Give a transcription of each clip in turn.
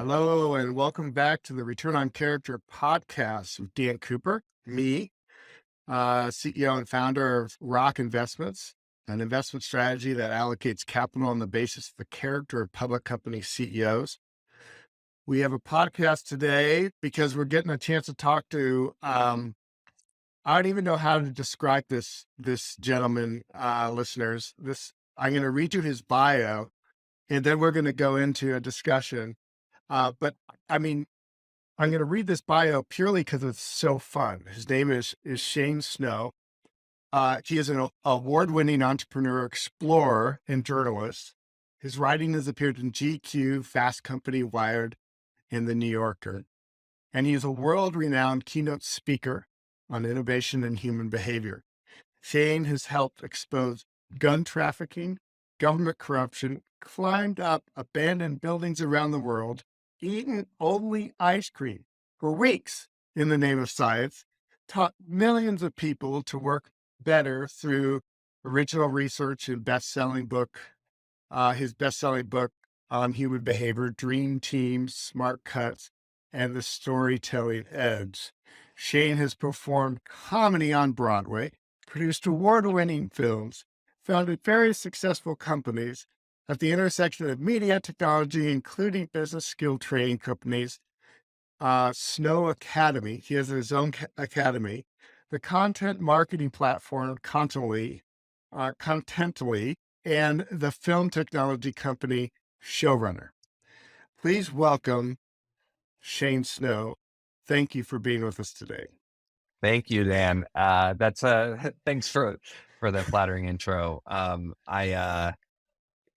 Hello, and welcome back to the Return on Character podcast with Dan Cooper, me, CEO and founder of Rock Investments, an investment strategy that allocates capital on the basis of the character of public company CEOs. We have a podcast today because we're getting a chance to talk to, I don't even know how to describe this gentleman, listeners. I'm going to read you his bio, and then we're going to go into a discussion. But I mean, I'm going to read this bio purely because it's so fun. His name is Shane Snow. He is an award-winning entrepreneur, explorer, and journalist. His writing has appeared in GQ, Fast Company, Wired, and The New Yorker. And he is a world-renowned keynote speaker on innovation and human behavior. Shane has helped expose gun trafficking, government corruption, climbed up abandoned buildings around the world, eaten only ice cream for weeks in the name of science, taught millions of people to work better through original research and his best-selling book on human behavior, Dream Team, Smart Cuts, and the Storytelling Edge. Shane has performed comedy on Broadway, produced award-winning films, founded very successful companies at the intersection of media technology, including business skill training companies, Snow.academy. He has his own academy, the content marketing platform Contently, and the film technology company Showrunner. Please welcome Shane Snow. Thank you for being with us today. Thank you, Dan. That's thanks for the flattering intro.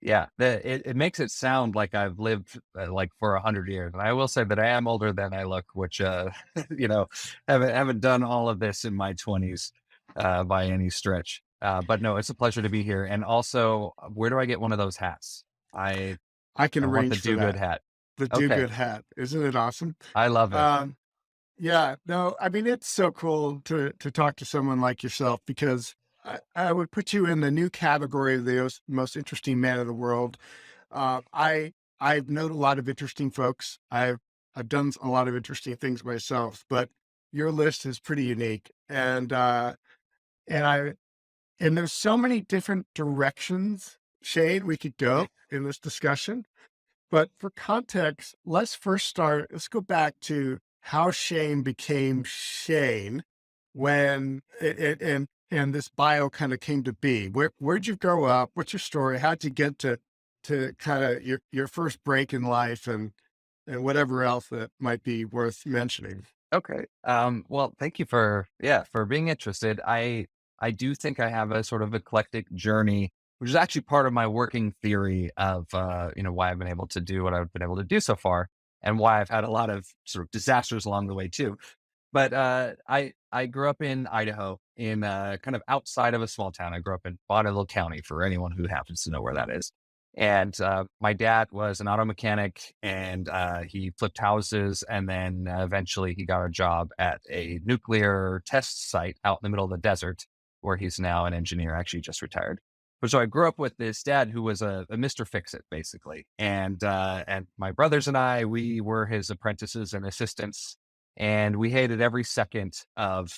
Yeah, it makes it sound like I've lived like for 100 years, and I will say that I am older than I look, which you know, haven't done all of this in my 20s by any stretch. But no, it's a pleasure to be here. And also, where do I get one of those hats? I I can I want the arrange for do good that. hat. The Do Okay, Good hat. Isn't it awesome? I love it. Um, yeah, no, I mean, it's so cool to talk to someone like yourself because I would put you in the new category of the most interesting man in the world. I've known a lot of interesting folks. I've done a lot of interesting things myself, but your list is pretty unique. And I and there's so many different directions, Shane, we could go in this discussion. But for context, let's go back to how Shane became Shane when and this bio kind of came to be. Where'd you grow up? What's your story? How'd you get to kind of your first break in life and whatever else that might be worth mentioning? Okay. Well, thank you for being interested. I do think I have a sort of eclectic journey, which is actually part of my working theory of why I've been able to do what I've been able to do so far, and why I've had a lot of sort of disasters along the way too. But I grew up in Idaho, in kind of outside of a small town. I grew up in Bonneville County, for anyone who happens to know where that is. And my dad was an auto mechanic, and he flipped houses. And then eventually he got a job at a nuclear test site out in the middle of the desert, where he's now an engineer, actually just retired. But so I grew up with this dad who was a Mr. Fix-It, basically. And my brothers and I, we were his apprentices and assistants. And we hated every second of,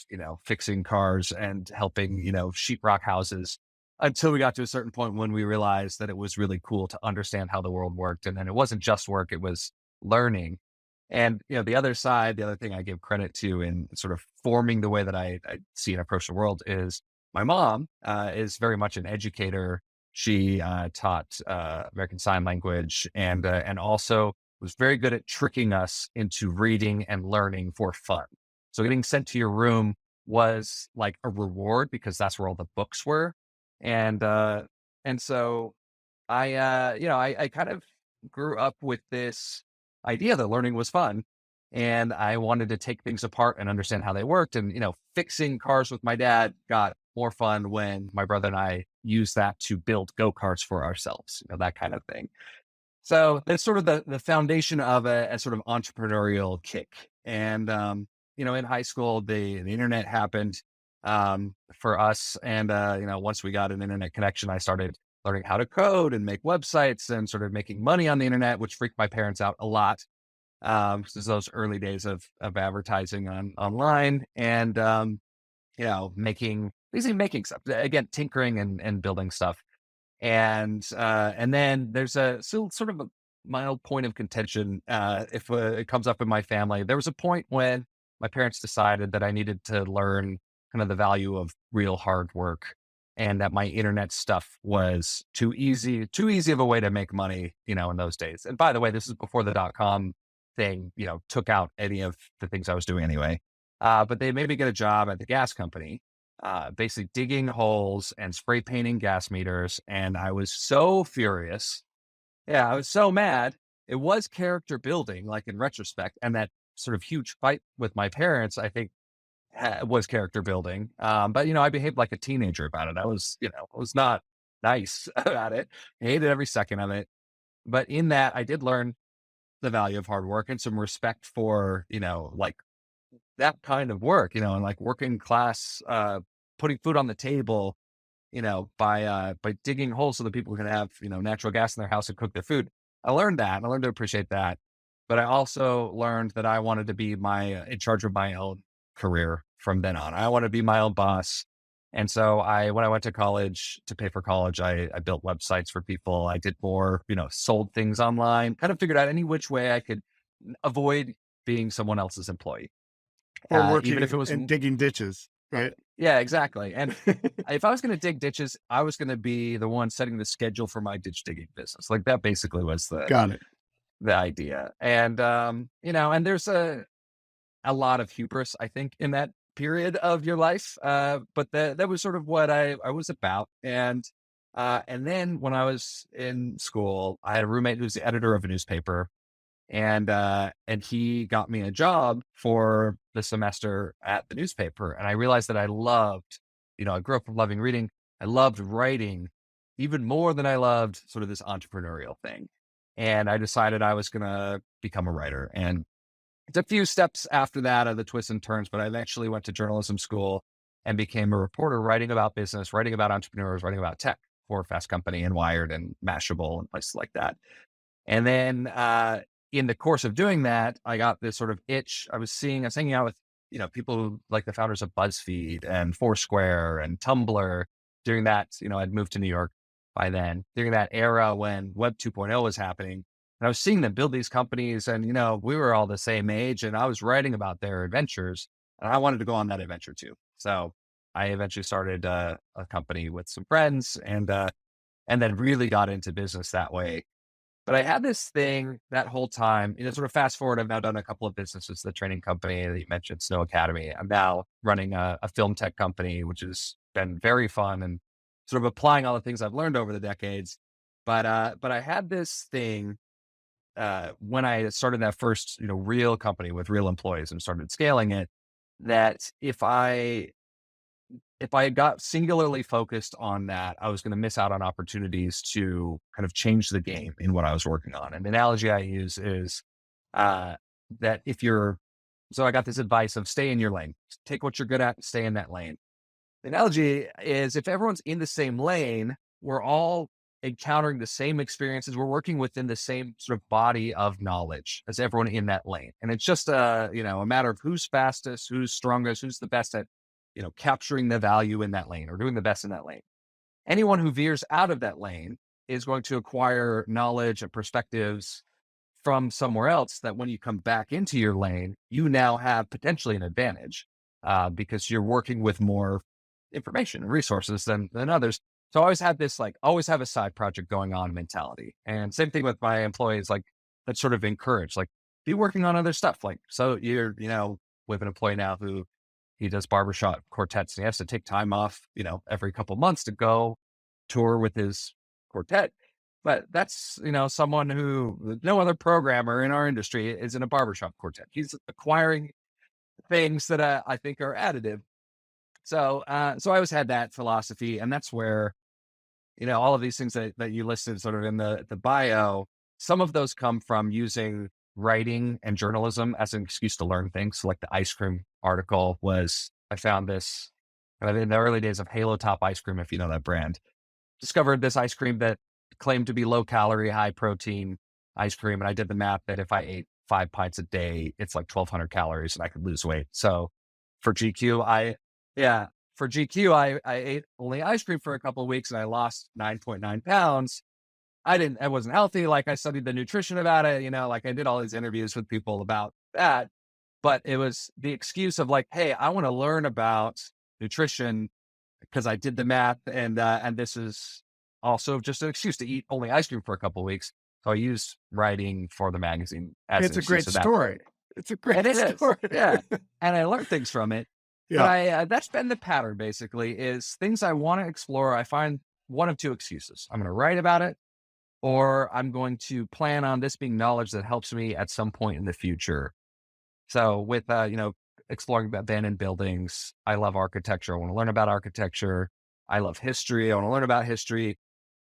fixing cars and helping, sheetrock houses, until we got to a certain point when we realized that it was really cool to understand how the world worked. And then it wasn't just work, it was learning. And, the other side, the other thing I give credit to in sort of forming the way that I see and approach the world is my mom is very much an educator. She taught American Sign Language, and also was very good at tricking us into reading and learning for fun. So getting sent to your room was like a reward, because that's where all the books were. And so I kind of grew up with this idea that learning was fun, and I wanted to take things apart and understand how they worked. And fixing cars with my dad got more fun when my brother and I used that to build go-karts for ourselves, that kind of thing. So that's sort of the foundation of a sort of entrepreneurial kick. And in high school, the internet happened for us. And once we got an internet connection, I started learning how to code and make websites and sort of making money on the internet, which freaked my parents out a lot. This is those early days of advertising online, and basically making stuff again, tinkering and building stuff. And then there's a still sort of a mild point of contention if it comes up in my family. There was a point when my parents decided that I needed to learn kind of the value of real hard work, and that my internet stuff was too easy of a way to make money, in those days. And by the way, this is before the .com thing, took out any of the things I was doing anyway. But they made me get a job at the gas company, basically digging holes and spray painting gas meters. And I was so furious. Yeah, I was so mad. It was character building, like in retrospect. And that sort of huge fight with my parents, I think, was character building. But, I behaved like a teenager about it. I was not nice about it. I hated every second of it. But in that, I did learn the value of hard work and some respect for, like that kind of work, and like working class, putting food on the table, by digging holes so that people can have, natural gas in their house and cook their food. I learned that. I learned to appreciate that. But I also learned that I wanted to be in charge of my own career from then on. I wanted to be my own boss. And so when I went to college to pay for college, I built websites for people. I did more, sold things online, kind of figured out any which way I could avoid being someone else's employee. Or Even if it working was, and digging ditches, right? yeah, exactly. And if I was going to dig ditches, I was going to be the one setting the schedule for my ditch digging business. Like that basically was Got it. the idea. And, and there's a lot of hubris, I think, in that period of your life. But that was sort of what I was about. And then when I was in school, I had a roommate who's the editor of a newspaper, and he got me a job for the semester at the newspaper. And I realized that I loved, I grew up loving reading. I loved writing even more than I loved sort of this entrepreneurial thing. And I decided I was going to become a writer. And it's a few steps after that of the twists and turns, but I eventually went to journalism school and became a reporter, writing about business, writing about entrepreneurs, writing about tech for Fast Company and Wired and Mashable and places like that. And then in the course of doing that, I got this sort of itch. I was hanging out with, people like the founders of BuzzFeed and Foursquare and Tumblr during that, I'd moved to New York by then, during that era when Web 2.0 was happening. And I was seeing them build these companies, and, we were all the same age, and I was writing about their adventures, and I wanted to go on that adventure too. So I eventually started a company with some friends, and then really got into business that way. But I had this thing that whole time, sort of fast forward, I've now done a couple of businesses, the training company that you mentioned, Snow Academy. I'm now running a film tech company, which has been very fun and sort of applying all the things I've learned over the decades. But I had this thing when I started that first, real company with real employees and started scaling it, that if I got singularly focused on that, I was going to miss out on opportunities to kind of change the game in what I was working on. And the analogy I use is uh, that so I got this advice of stay in your lane, take what you're good at, stay in that lane. The analogy is if everyone's in the same lane, we're all encountering the same experiences. We're working within the same sort of body of knowledge as everyone in that lane. And it's just a matter of who's fastest, who's strongest, who's the best at, capturing the value in that lane or doing the best in that lane. Anyone who veers out of that lane is going to acquire knowledge and perspectives from somewhere else that when you come back into your lane, you now have potentially an advantage because you're working with more information and resources than others. So I always had this like always have a side project going on mentality. And same thing with my employees, like that sort of encourage, like be working on other stuff. Like, so you're, with an employee now who he does barbershop quartets and he has to take time off, every couple months to go tour with his quartet. But that's, someone who no other programmer in our industry is in a barbershop quartet. He's acquiring things that I think are additive. So I always had that philosophy, and that's where, all of these things that you listed sort of in the bio, some of those come from using writing and journalism as an excuse to learn things. So like the ice cream article I found this kind of in the early days of Halo Top ice cream, if you know that brand, discovered this ice cream that claimed to be low calorie, high protein ice cream. And I did the math that if I ate 5 pints a day. It's like 1,200 calories and I could lose weight. So for GQ, yeah, for GQ, I ate only ice cream for a couple of weeks and I lost 9.9 pounds. I wasn't healthy. Like I studied the nutrition about it, like I did all these interviews with people about that. But it was the excuse of like, hey, I want to learn about nutrition because I did the math and this is also just an excuse to eat only ice cream for a couple of weeks. So I used writing for the magazine as an It's a excuse great of that. story. It's a And great it is. story. Yeah. And I learned things from it. But Yeah. that's been the pattern basically is things I want to explore. I find one of two excuses. I'm going to write about it or I'm going to plan on this being knowledge that helps me at some point in the future. So with, exploring abandoned buildings, I love architecture. I want to learn about architecture. I love history. I want to learn about history.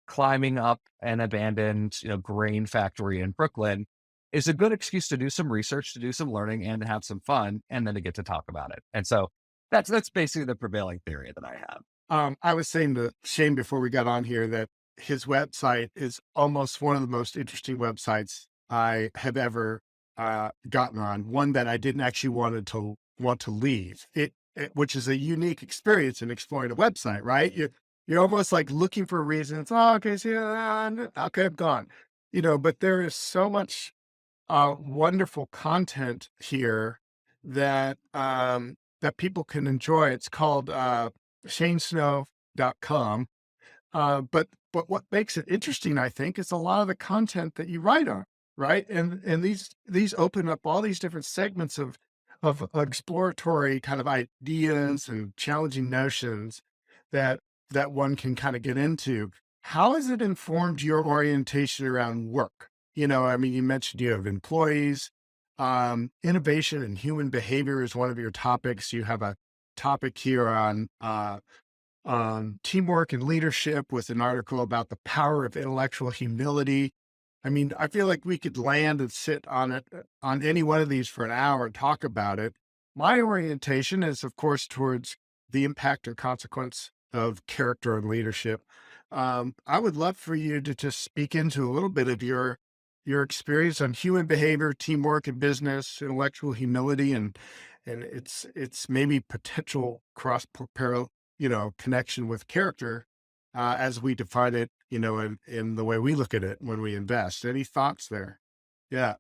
Climbing up an abandoned, grain factory in Brooklyn is a good excuse to do some research, to do some learning and to have some fun and then to get to talk about it. And so that's basically the prevailing theory that I have. I was saying to Shane before we got on here that his website is almost one of the most interesting websites I have ever gotten on. One that I didn't actually want to leave. Which is a unique experience in exploring a website, right? You're almost like looking for reasons. Oh, okay, so okay, I'm gone. But there is so much wonderful content here that that people can enjoy. It's called snow.com. But what makes it interesting, I think, is a lot of the content that you write on, right? And these open up all these different segments of exploratory kind of ideas and challenging notions that one can kind of get into. How has it informed your orientation around work? I mean, you mentioned you have employees, innovation and human behavior is one of your topics. You have a topic here on teamwork and leadership with an article about the power of intellectual humility. I mean, I feel like we could land and sit on it on any one of these for an hour and talk about it. My orientation is, of course, towards the impact and consequence of character and leadership. I would love for you to just speak into a little bit of your experience on human behavior, teamwork and business, intellectual humility, and it's maybe potential cross parallel connection with character as we define it, in the way we look at it when we invest. Any thoughts there? Yeah.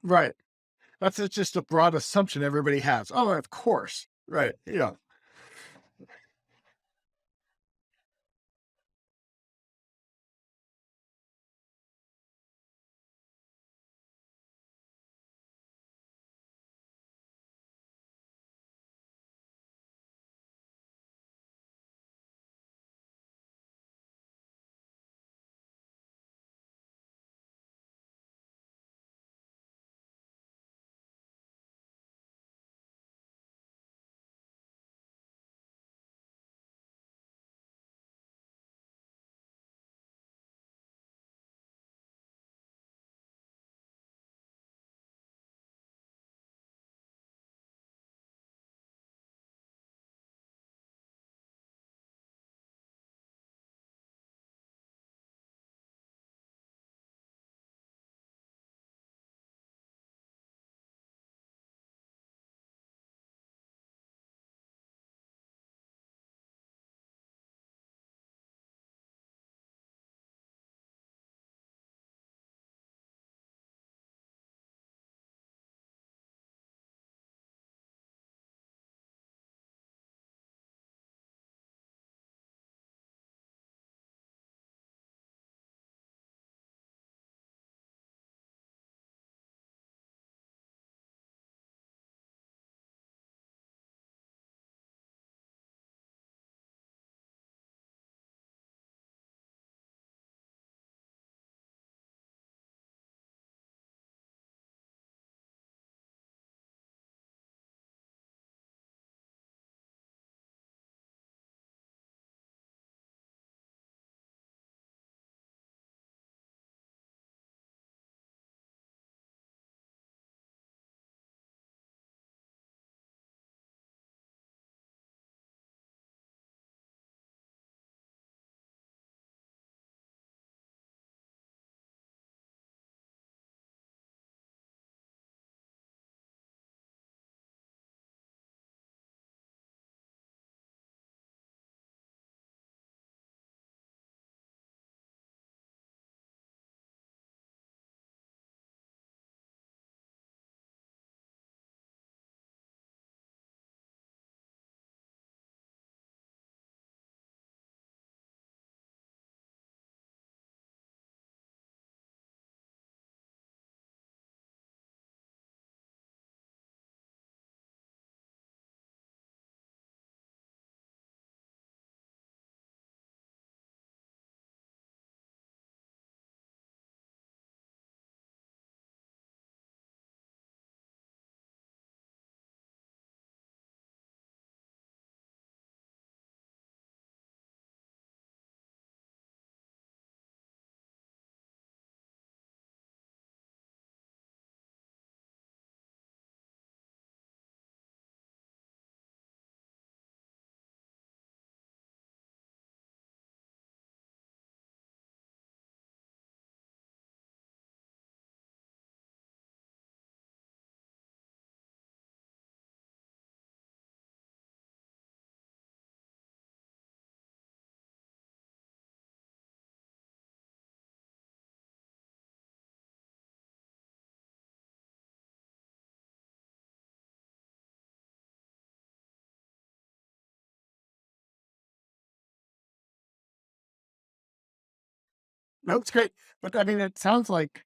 Right. Just a broad assumption everybody has. Oh, of course. Right. Yeah. No, it's great. But I mean, it sounds like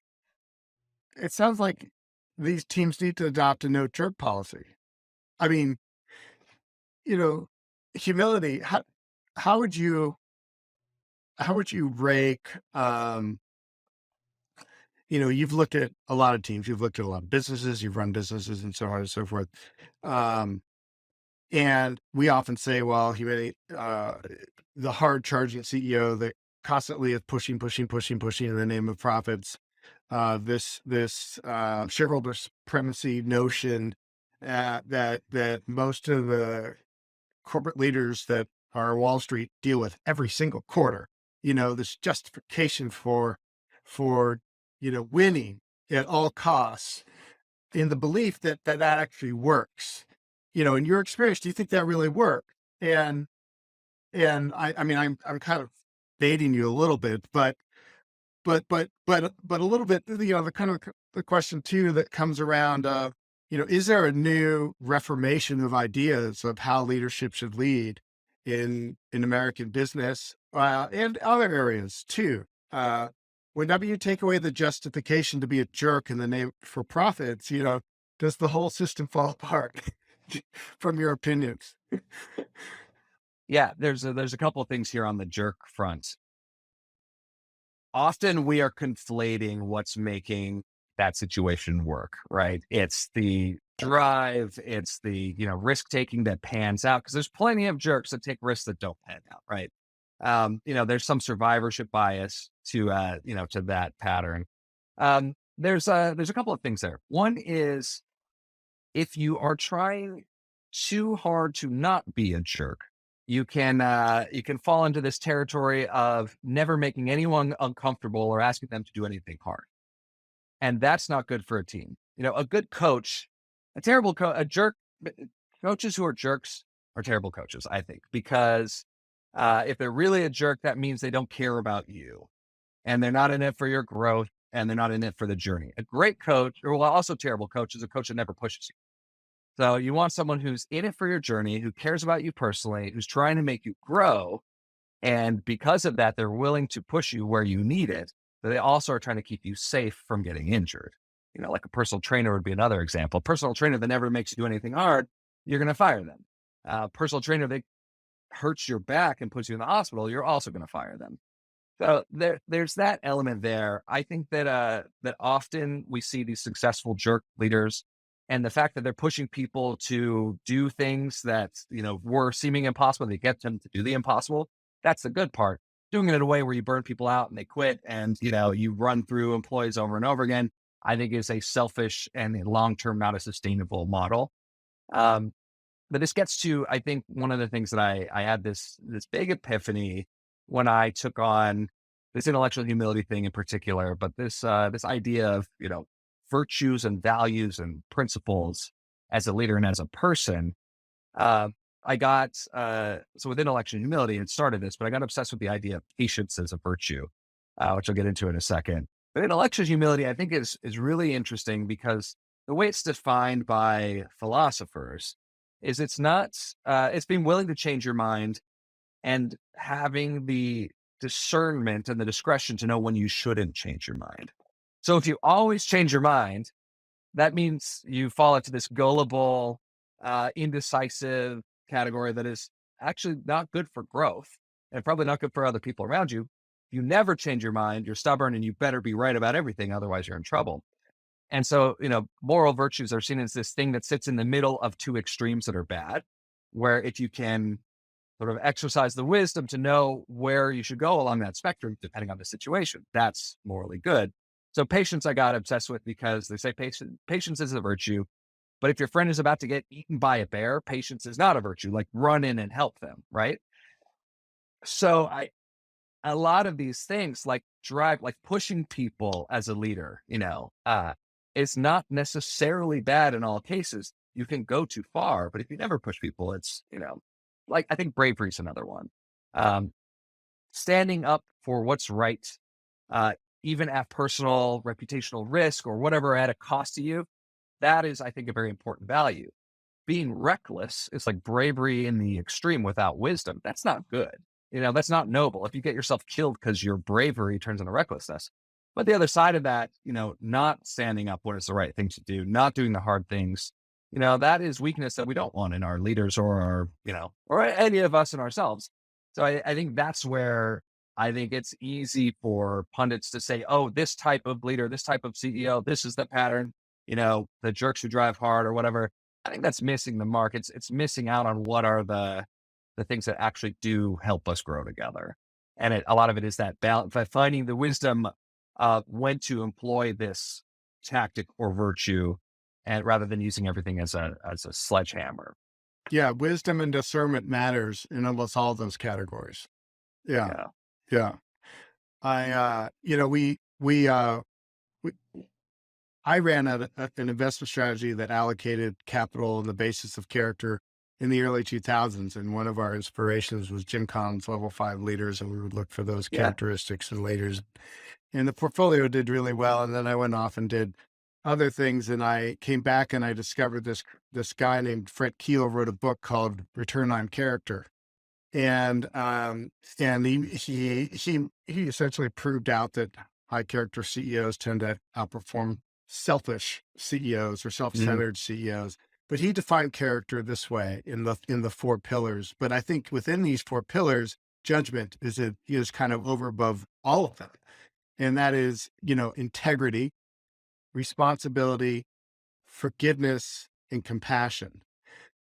these teams need to adopt a no jerk policy. I mean, you know, humility. How would you how would you rank you've looked at a lot of teams, you've looked at a lot of businesses, you've run businesses and so on and so forth. Um, and we often say, well, the hard charging CEO that constantly is pushing, pushing, pushing, pushing in the name of profits, this shareholder supremacy notion that most of the corporate leaders that are Wall Street deal with every single quarter. This justification for winning at all costs in the belief that actually works. In your experience, do you think that really worked? And I mean, I'm kind of dating you a little bit, but a little bit, the kind of the question too that comes around, is there a new reformation of ideas of how leadership should lead in American business and other areas too? Whenever you take away the justification to be a jerk in the name for profits, does the whole system fall apart? From your opinions? Yeah, there's a couple of things here on the jerk front. Often we are conflating what's making that situation work, right? It's the drive, it's the, risk taking that pans out because there's plenty of jerks that take risks that don't pan out, right? There's some survivorship bias to that pattern. There's a couple of things there. One is if you are trying too hard to not be a jerk, you can fall into this territory of never making anyone uncomfortable or asking them to do anything hard. And that's not good for a team. A good coach, a jerk, coaches who are jerks are terrible coaches, I think, because if they're really a jerk, that means they don't care about you and they're not in it for your growth and they're not in it for the journey. A great coach, or well, also terrible coach, is a coach that never pushes you. So you want someone who's in it for your journey, who cares about you personally, who's trying to make you grow. And because of that, they're willing to push you where you need it. But they also are trying to keep you safe from getting injured. Like a personal trainer would be another example. Personal trainer that never makes you do anything hard, you're going to fire them. Personal trainer that hurts your back and puts you in the hospital, you're also going to fire them. So there's that element there. I think that often we see these successful jerk leaders, and the fact that they're pushing people to do things that were seeming impossible, they get them to do the impossible. That's the good part. Doing it in a way where you burn people out and they quit, and you run through employees over and over again, I think is a selfish and long term not a sustainable model. Um, but this gets to, I think, one of the things that I had this big epiphany when I took on this intellectual humility thing in particular, but this idea of virtues and values and principles as a leader and as a person. I got so with intellectual humility, it started this, but I got obsessed with the idea of patience as a virtue, which I'll get into in a second. But intellectual humility, I think, is really interesting because the way it's defined by philosophers is it's being willing to change your mind and having the discernment and the discretion to know when you shouldn't change your mind. So if you always change your mind, that means you fall into this gullible, indecisive category that is actually not good for growth and probably not good for other people around you. You never change your mind, you're stubborn, and you better be right about everything. Otherwise, you're in trouble. And so, moral virtues are seen as this thing that sits in the middle of two extremes that are bad, where if you can sort of exercise the wisdom to know where you should go along that spectrum, depending on the situation, that's morally good. So patience, I got obsessed with because they say patience is a virtue. But if your friend is about to get eaten by a bear, patience is not a virtue. Like run in and help them, right? So a lot of these things like drive, like pushing people as a leader, is not necessarily bad in all cases. You can go too far, but if you never push people, it's, like I think bravery is another one. Um, Standing up for what's right, uh, even at personal reputational risk or whatever at a cost to you, that is, I think, a very important value. Being reckless is like bravery in the extreme without wisdom. That's not good. That's not noble. If you get yourself killed because your bravery turns into recklessness. But the other side of that, not standing up when it's the right thing to do, not doing the hard things, that is weakness that we don't want in our leaders or or any of us in ourselves. So I think that's where I think it's easy for pundits to say, oh, this type of leader, this type of CEO, this is the pattern, the jerks who drive hard or whatever. I think that's missing the mark. It's missing out on what are the things that actually do help us grow together. And a lot of it is that balance, by finding the wisdom of when to employ this tactic or virtue, and rather than using everything as a sledgehammer. Yeah, wisdom and discernment matters in almost all those categories. Yeah, Yeah, yeah. We, I ran an investment strategy that allocated capital on the basis of character in the early 2000s. And one of our inspirations was Jim Collins' level 5 leaders. And we would look for those yeah, characteristics in leaders. And the portfolio did really well. And then I went off and did other things, and I came back and I discovered this guy named Fred Keel wrote a book called Return on Character, and he essentially proved out that high character CEOs tend to outperform selfish CEOs or Mm, self-centered CEOs. But he defined character this way in the four pillars. But I think within these four pillars, judgment is kind of over above all of them. And that is, integrity, responsibility, forgiveness, and compassion.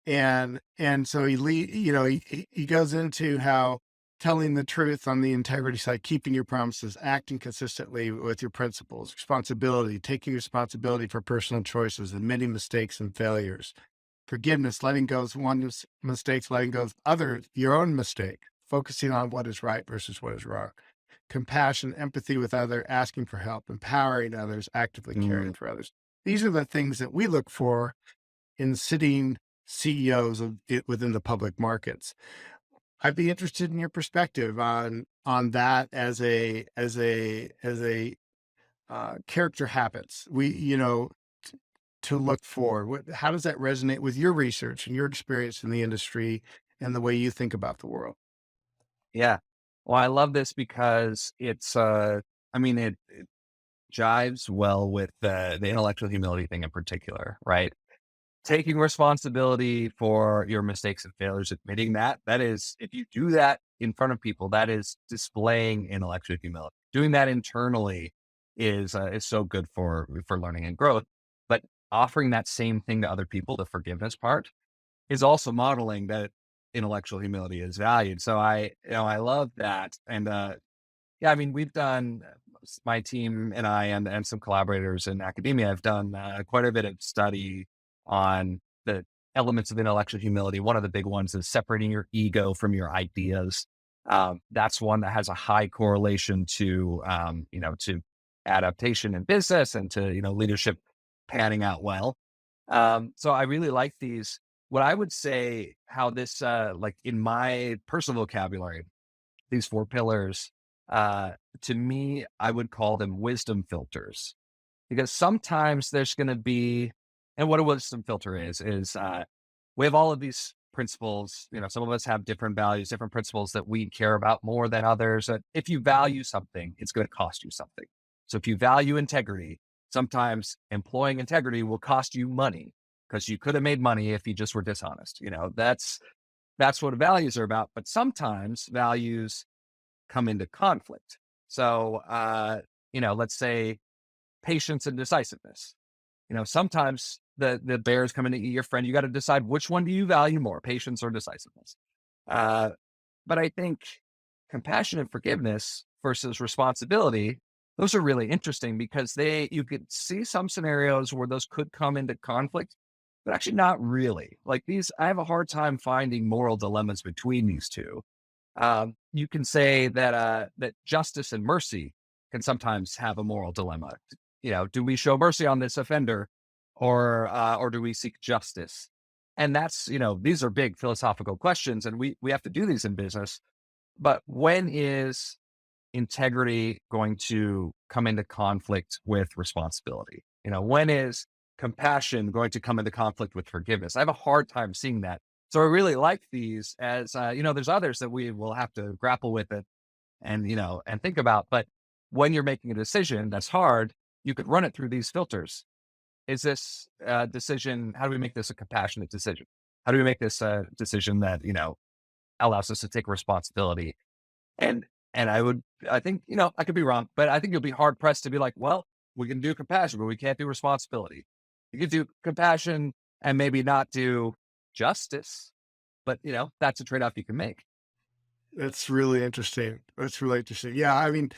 And so he goes into how telling the truth on the integrity side, keeping your promises, acting consistently with your principles, responsibility, taking responsibility for personal choices, admitting mistakes and failures, forgiveness, letting go of one's mistakes, letting go of your own mistake, focusing on what is right versus what is wrong, compassion, empathy with other, asking for help, empowering others, actively caring mm. for others. These are the things that we look for in sitting CEOs of it within the public markets. I'd be interested in your perspective on that as a character habits. To look for. How does that resonate with your research and your experience in the industry and the way you think about the world? Yeah. Well, I love this because I mean, it jives well with the intellectual humility thing in particular, right? Taking responsibility for your mistakes and failures, admitting that is, if you do that in front of people, that is displaying intellectual humility. Doing that internally is so good for learning and growth. But offering that same thing to other people, the forgiveness part, is also modeling that intellectual humility is valued. So I love that. And yeah, I mean, we've done my team and I and some collaborators in academia have done quite a bit of study on the elements of intellectual humility. One of the big ones is separating your ego from your ideas. That's one that has a high correlation to to adaptation in business and to leadership panning out well. So I really like these. What I would say, how this like in my personal vocabulary, these four pillars, uh, to me, I would call them wisdom filters because sometimes there's going to be, and what a wisdom filter is we have all of these principles. Some of us have different values, different principles that we care about more than others. If you value something, it's going to cost you something. So if you value integrity, sometimes employing integrity will cost you money because you could have made money if you just were dishonest. That's what values are about. But sometimes values come into conflict. So, let's say patience and decisiveness. Sometimes the bears come in to eat your friend. You got to decide which one do you value more, patience or decisiveness. Uh, but I think compassion and forgiveness versus responsibility, those are really interesting because you could see some scenarios where those could come into conflict, but actually not really. Like these, I have a hard time finding moral dilemmas between these two. You can say that justice and mercy can sometimes have a moral dilemma. Do we show mercy on this offender, or do we seek justice? And that's these are big philosophical questions, and we have to do these in business. But when is integrity going to come into conflict with responsibility? When is compassion going to come into conflict with forgiveness? I have a hard time seeing that. So I really like these as, there's others that we will have to grapple with it and think about. But when you're making a decision that's hard, you could run it through these filters. Is this decision, how do we make this a compassionate decision? How do we make this a decision that, allows us to take responsibility? And I think, I could be wrong, but I think you'll be hard pressed to be like, well, we can do compassion, but we can't do responsibility. You can do compassion and maybe not do justice, but that's a trade off you can make. That's really interesting. That's really interesting. Yeah, I mean,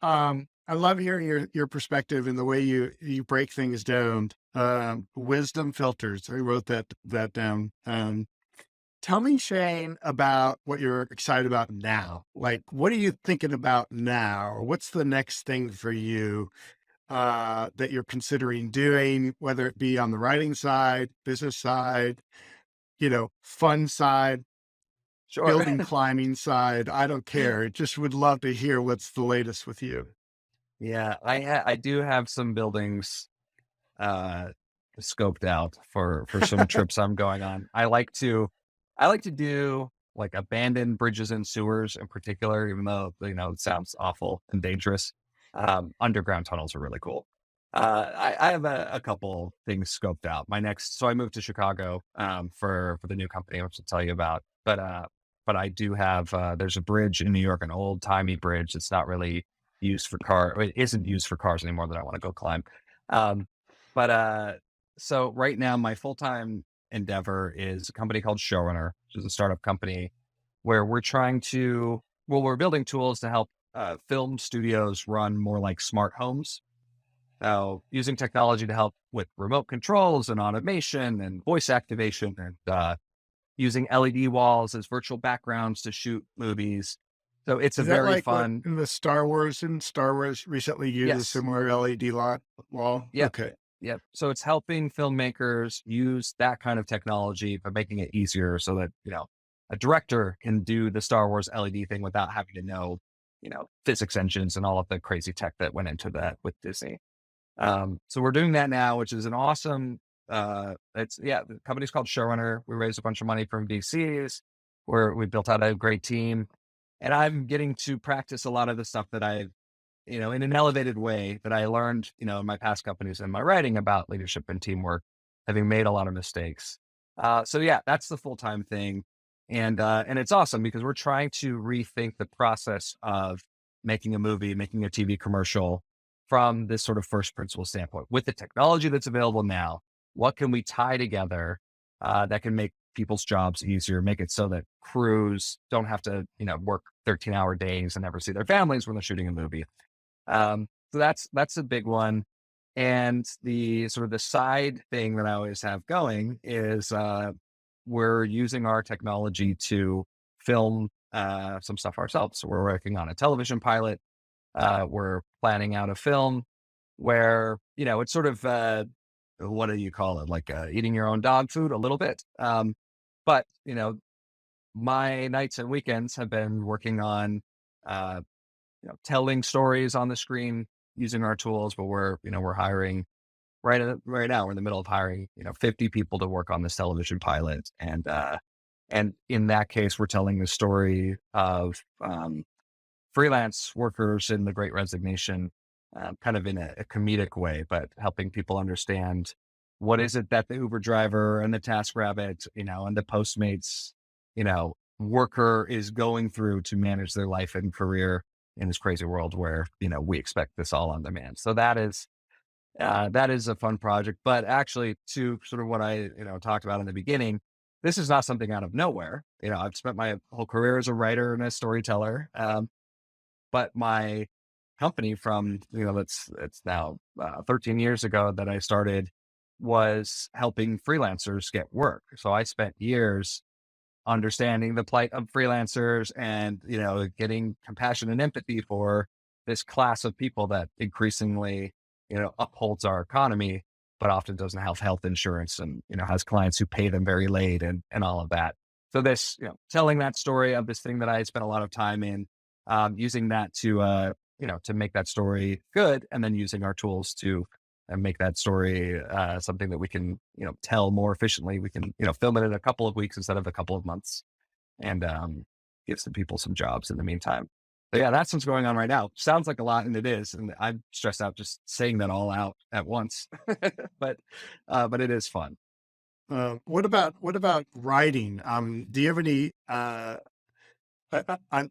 I love hearing your perspective and the way you break things down. Wisdom filters. I wrote that down. Tell me, Shane, about what you're excited about now. Like, what are you thinking about now? Or what's the next thing for you that you're considering doing, whether it be on the writing side, business side, fun side, Sure. building climbing side? I don't care. Just would love to hear what's the latest with you. Yeah, I do have some buildings uh, scoped out for some trips I'm going on. I like to do like abandoned bridges and sewers in particular, even though it sounds awful and dangerous. Underground tunnels are really cool. I have a couple things scoped out. So I moved to Chicago for the new company, which I'll tell you about. But I do have there's a bridge in New York, an old timey bridge that's not really used for it isn't used for cars anymore that I want to go climb. Um, but so right now my full time endeavor is a company called Showrunner, which is a startup company where we're building tools to help film studios run more like smart homes. Using technology to help with remote controls and automation and voice activation and using LED walls as virtual backgrounds to shoot movies. So it's a Is that very like what fun, in the Star Wars and Star Wars recently used a yes, similar LED lot wall? yep, Okay. yep. So it's helping filmmakers use that kind of technology, but making it easier so that, a director can do the Star Wars LED thing without having to know, physics engines and all of the crazy tech that went into that with Disney. So we're doing that now, which is an awesome, the company's called Showrunner. We raised a bunch of money from VCs where we built out a great team, and I'm getting to practice a lot of the stuff that in an elevated way that I learned, in my past companies and my writing about leadership and teamwork, having made a lot of mistakes. So yeah, that's the full-time thing. And it's awesome because we're trying to rethink the process of making a movie, making a TV commercial from this sort of first principle standpoint. With the technology that's available now, what can we tie together that can make people's jobs easier, make it so that crews don't have to, work 13-hour days and never see their families when they're shooting a movie. So that's a big one. And the sort of the side thing that I always have going is we're using our technology to film some stuff ourselves. So we're working on a television pilot. We're planning out a film where, it's sort of, what do you call it? Like eating your own dog food a little bit. But, my nights and weekends have been working on, uh, telling stories on the screen using our tools, but we're hiring right now. We're in the middle of hiring, 50 people to work on this television pilot. And in that case, we're telling the story of, freelance workers in the Great Resignation, kind of in a comedic way, but helping people understand what is it that the Uber driver and the TaskRabbit, and the Postmates, worker is going through to manage their life and career in this crazy world where we expect this all on demand. So that is a fun project. But actually, to sort of what I talked about in the beginning, this is not something out of nowhere. I've spent my whole career as a writer and a storyteller. But my company from, it's now 13 years ago that I started was helping freelancers get work. So I spent years understanding the plight of freelancers and, getting compassion and empathy for this class of people that increasingly, upholds our economy, but often doesn't have health insurance and, has clients who pay them very late and all of that. So this, telling that story of this thing that I spent a lot of time in, using that to make that story good, and then using our tools to make that story something that we can, tell more efficiently. We can, film it in a couple of weeks instead of a couple of months, and give some people some jobs in the meantime. But yeah, that's what's going on right now. Sounds like a lot, and it is. And I'm stressed out just saying that all out at once. But it is fun. What about writing? Do you have any?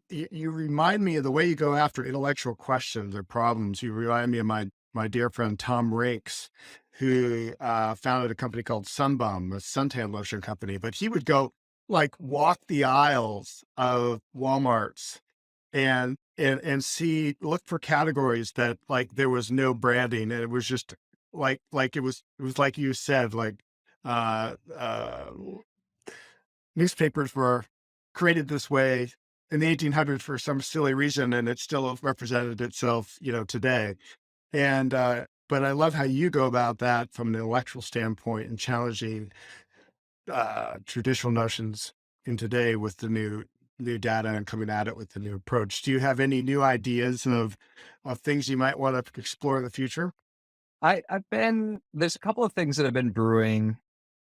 You remind me of the way you go after intellectual questions or problems. You remind me of my dear friend Tom Rakes, who founded a company called Sunbum, a suntan lotion company. But he would go like walk the aisles of WalMarts and see look for categories that like there was no branding and it was just like it was like you said like uh uh newspapers were created this way in the 1800s for some silly reason, and it still represented itself, today. And but I love how you go about that from an intellectual standpoint and challenging traditional notions in today with the new data and coming at it with the new approach. Do you have any new ideas of things you might want to explore in the future? There's a couple of things that have been brewing,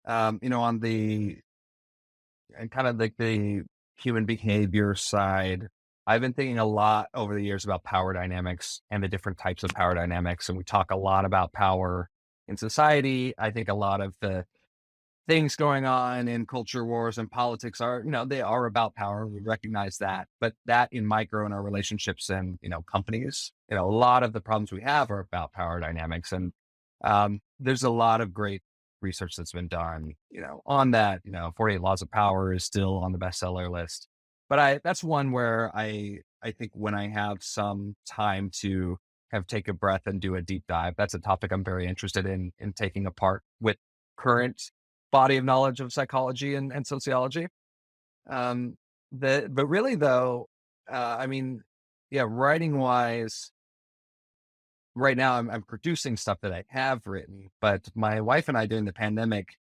on the and kind of like the human behavior side. I've been thinking a lot over the years about power dynamics and the different types of power dynamics. And we talk a lot about power in society. I think a lot of the things going on in culture wars and politics are, they are about power. We recognize that, but that in micro in our relationships and, companies, a lot of the problems we have are about power dynamics. And there's a lot of great research that's been done, on that. 48 Laws of Power is still on the bestseller list, but that's one where I think when I have some time to take a breath and do a deep dive, that's a topic I'm very interested in taking apart with current body of knowledge of psychology and sociology. Um, but really though, I mean, yeah, writing wise, right now I'm producing stuff that I have written, but my wife and I during the pandemic,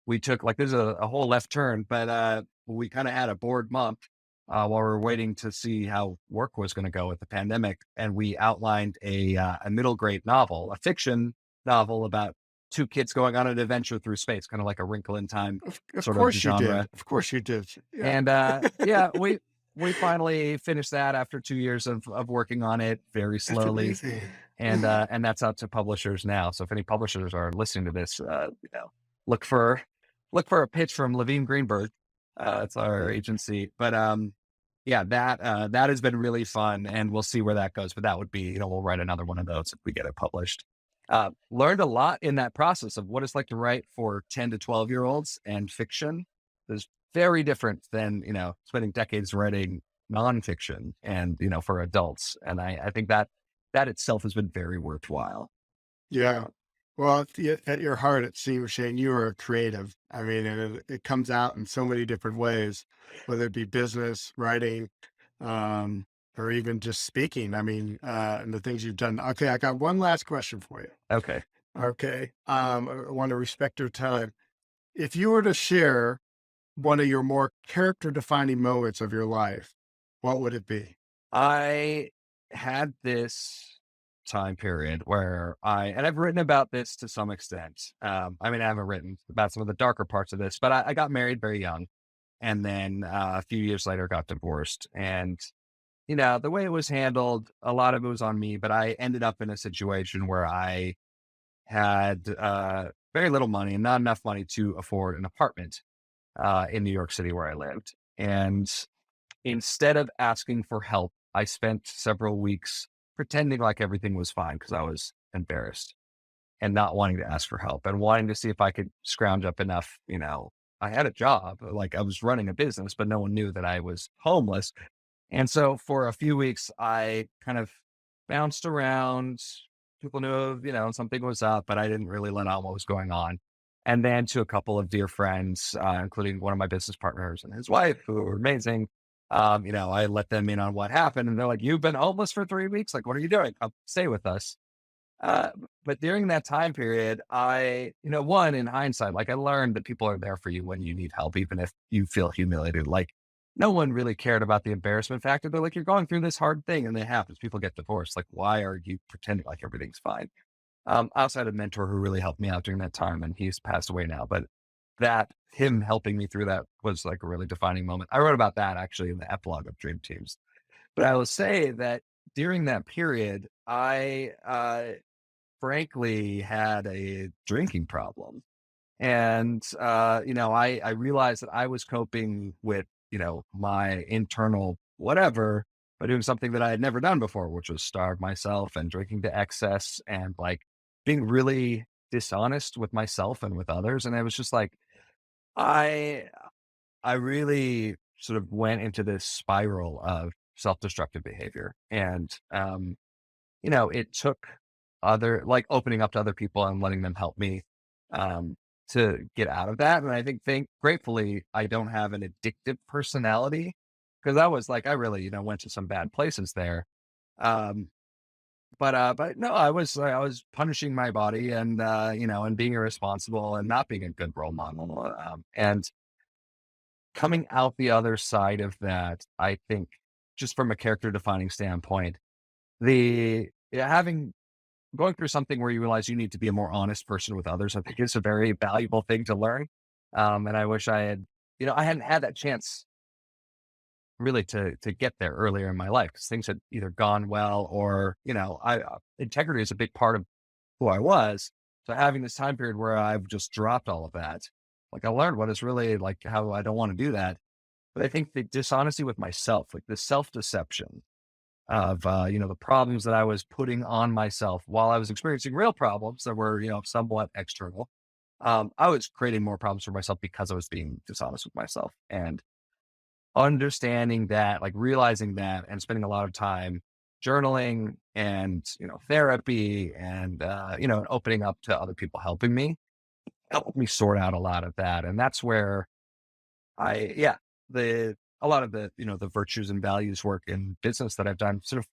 we took like there's a whole left turn, but we kind of had a bored month while we were waiting to see how work was going to go with the pandemic, and we outlined a middle grade novel, a fiction novel about two kids going on an adventure through space, kind of like a Wrinkle in Time Of sort of course you genre. did. Of course you did. Yeah. And yeah, we finally finished that after 2 years of working on it very That's slowly, amazing. and that's out to publishers now. So if any publishers are listening to this, look for a pitch from Levine Greenberg. It's our agency, but yeah, that has been really fun, and we'll see where that goes. But that would be, we'll write another one of those if we get it published. Learned a lot in that process of what it's like to write for 10 to 12-year-olds and fiction. Is very different than, spending decades writing nonfiction and, for adults. And I think that itself has been very worthwhile. Yeah. Well, at your heart, it seems, Shane, you are a creative. I mean, and it comes out in so many different ways, whether it be business, writing, um, or even just speaking. I mean, and the things you've done. Okay, I got one last question for you. Okay. Okay. I want to respect your time. If you were to share one of your more character defining moments of your life, what would it be? I had this time period where and I've written about this to some extent. I mean, I haven't written about some of the darker parts of this, but I got married very young. And then a few years later got divorced. And, the way it was handled, a lot of it was on me, but I ended up in a situation where I had very little money and not enough money to afford an apartment in New York City where I lived. And instead of asking for help, I spent several weeks pretending like everything was fine because I was embarrassed and not wanting to ask for help and wanting to see if I could scrounge up enough. I had a job, like I was running a business, but no one knew that I was homeless. And so for a few weeks, I kind of bounced around. People knew, something was up, but I didn't really let on what was going on. And then to a couple of dear friends, including one of my business partners and his wife, who were amazing. I let them in on what happened, and they're like, "You've been homeless for 3 weeks. Like, what are you doing? Come stay with us." Uh, but during that time period, one in hindsight, like I learned that people are there for you when you need help, even if you feel humiliated. Like no one really cared about the embarrassment factor. They're like, you're going through this hard thing, and it happens. People get divorced. Like, why are you pretending like everything's fine? I also had a mentor who really helped me out during that time, and he's passed away now. But that him helping me through that was like a really defining moment. I wrote about that actually in the epilogue of Dream Teams. But I will say that during that period, I frankly had a drinking problem. And, I realized that I was coping with, my internal whatever by doing something that I had never done before, which was starve myself and drinking to excess and like being really dishonest with myself and with others. And I was just like, I, I really sort of went into this spiral of self-destructive behavior. And, it took like opening up to other people and letting them help me um, to get out of that. And I think gratefully, I don't have an addictive personality because I was like, I really, went to some bad places there. Um, but no, I was punishing my body and, and being irresponsible and not being a good role model. And coming out the other side of that, I think just from a character defining standpoint, the yeah, having going through something where you realize you need to be a more honest person with others, I think is a very valuable thing to learn. And I wish I had, I hadn't had that chance really to get there earlier in my life because things had either gone well or, integrity is a big part of who I was. So having this time period where I've just dropped all of that, like I learned what is really like how I don't want to do that. But I think the dishonesty with myself, like the self deception of, the problems that I was putting on myself while I was experiencing real problems that were, somewhat external. I was creating more problems for myself because I was being dishonest with myself and understanding that, like realizing that and spending a lot of time journaling and, therapy and, and opening up to other people helping me, helped me sort out a lot of that. And that's where yeah, a lot of the, the virtues and values work in business that I've done sort of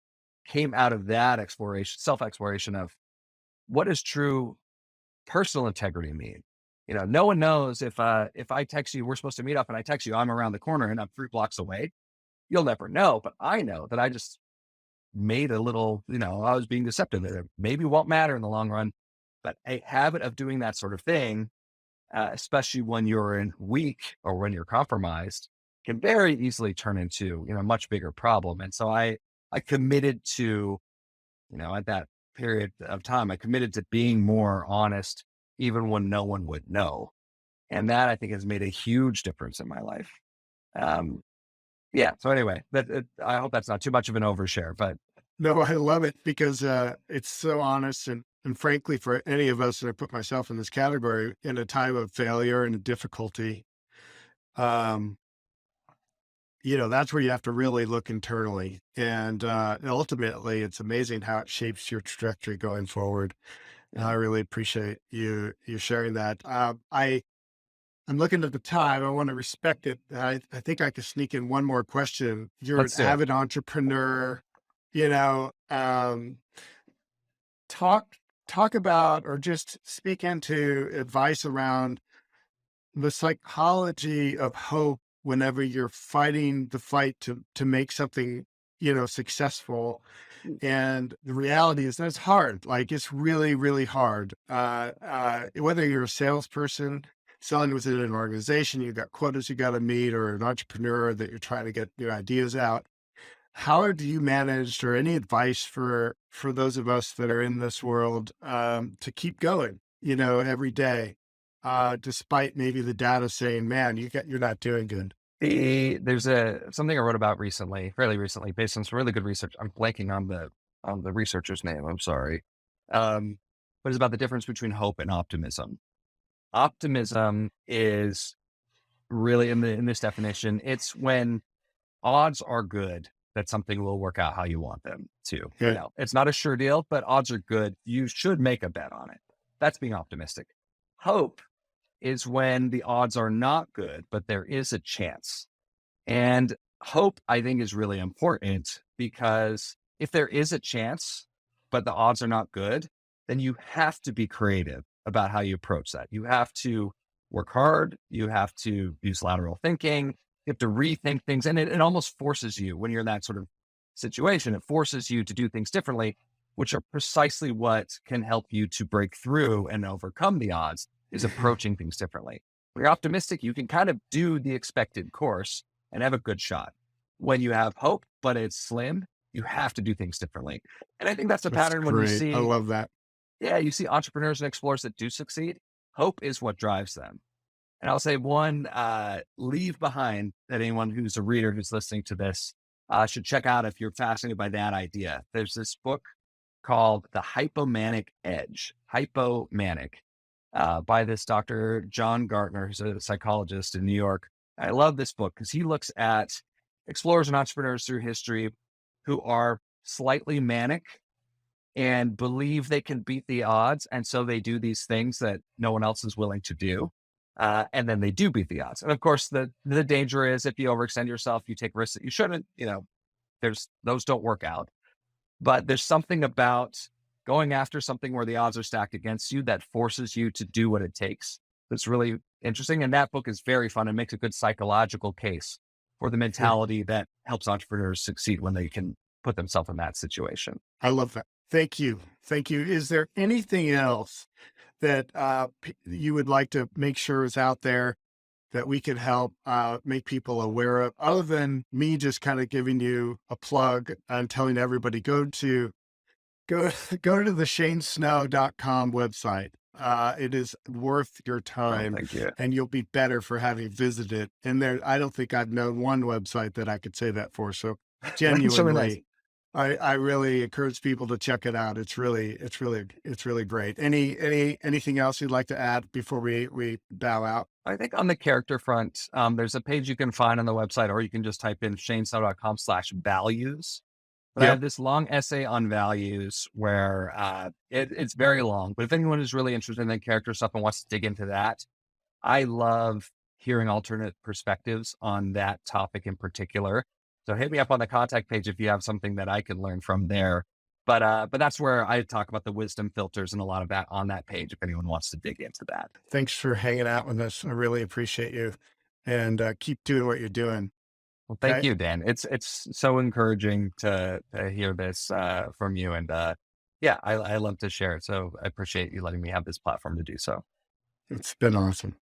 came out of that exploration, self exploration of what does true personal integrity mean? No one knows if I text you, we're supposed to meet up and I text you, I'm around the corner and I'm 3 blocks away. You'll never know. But I know that I just made a little, I was being deceptive. It maybe won't matter in the long run. But a habit of doing that sort of thing, especially when you're weak or when you're compromised, can very easily turn into, a much bigger problem. And so I committed to, at that period of time, I committed to being more honest, even when no one would know. And that I think has made a huge difference in my life. Um, yeah. So anyway, I hope that's not too much of an overshare, but No, I love it because it's so honest and frankly, for any of us, and I put myself in this category, in a time of failure and difficulty, um, that's where you have to really look internally. And ultimately, it's amazing how it shapes your trajectory going forward. And I really appreciate you sharing that. I'm looking at the time. I want to respect it. I think I could sneak in one more question. You're an let's do it. avid entrepreneur. You know, talk talk about or just speak into advice around the psychology of hope whenever you're fighting the fight to make something successful. And the reality is that's hard. Like it's really, really hard. Whether you're a salesperson selling within an organization, you've got quotas you got to meet, or an entrepreneur that you're trying to get your ideas out. How do you manage, or any advice for those of us that are in this world, to keep going, every day, despite maybe the data saying, "Man, you're not doing good." There's something I wrote about recently, fairly recently, based on some really good research. I'm blanking on the researcher's name. I'm sorry. But it's about the difference between hope and optimism. Optimism is really in this definition, it's when odds are good that something will work out how you want them to. Yeah, It's not a sure deal, but odds are good. You should make a bet on it. That's being optimistic. Hope is when the odds are not good, but there is a chance. And hope, I think, is really important because if there is a chance, but the odds are not good, then you have to be creative about how you approach that. You have to work hard. You have to use lateral thinking. You have to rethink things. And it almost forces you when you're in that sort of situation, it forces you to do things differently, which are precisely what can help you to break through and overcome the odds is approaching things differently. When you're optimistic, you can kind of do the expected course and have a good shot. When you have hope, but it's slim, you have to do things differently. And I think that's a that's pattern when you great. I see, love that. yeah, you see entrepreneurs and explorers that do succeed. Hope is what drives them. And I'll say one leave behind that anyone who's a reader who's listening to this should check out if you're fascinated by that idea. There's this book called The Hypomanic Edge, Hypomanic, by this Dr. John Gartner, who's a psychologist in New York. I love this book because he looks at explorers and entrepreneurs through history who are slightly manic and believe they can beat the odds. And so they do these things that no one else is willing to do. And then they do beat the odds. And of course, the danger is if you overextend yourself, you take risks that you shouldn't, those don't work out. But there's something about going after something where the odds are stacked against you that forces you to do what it takes. That's really interesting. And that book is very fun and makes a good psychological case for the Yeah, mentality that helps entrepreneurs succeed when they can put themselves in that situation. I love that. Thank you. Thank you. Is there anything else that you would like to make sure is out there that we could help make people aware of, other than me just kind of giving you a plug and telling everybody go go to the snow.com website. It is worth your Oh, time, thank you. and you'll be better for having visited. And there, I don't think I've known one website that I could say that for. So That's really nice. genuinely, I really encourage people to check it out. It's really great. Anything else you'd like to add before we bow out? I think on the character front, there's a page you can find on the website, or you can just type in shanesnow.com/values. But I Yep. have this long essay on values where it's very long. But if anyone is really interested in the character stuff and wants to dig into that, I love hearing alternate perspectives on that topic in particular. So hit me up on the contact page if you have something that I can learn from there. But that's where I talk about the wisdom filters and a lot of that on that page if anyone wants to dig into that. Thanks for hanging out with us. I really appreciate you, and keep doing what you're doing. Well, thank Okay. you, Dan. It's so encouraging to hear this from you, and yeah, I love to share it. So I appreciate you letting me have this platform to do so. It's been awesome.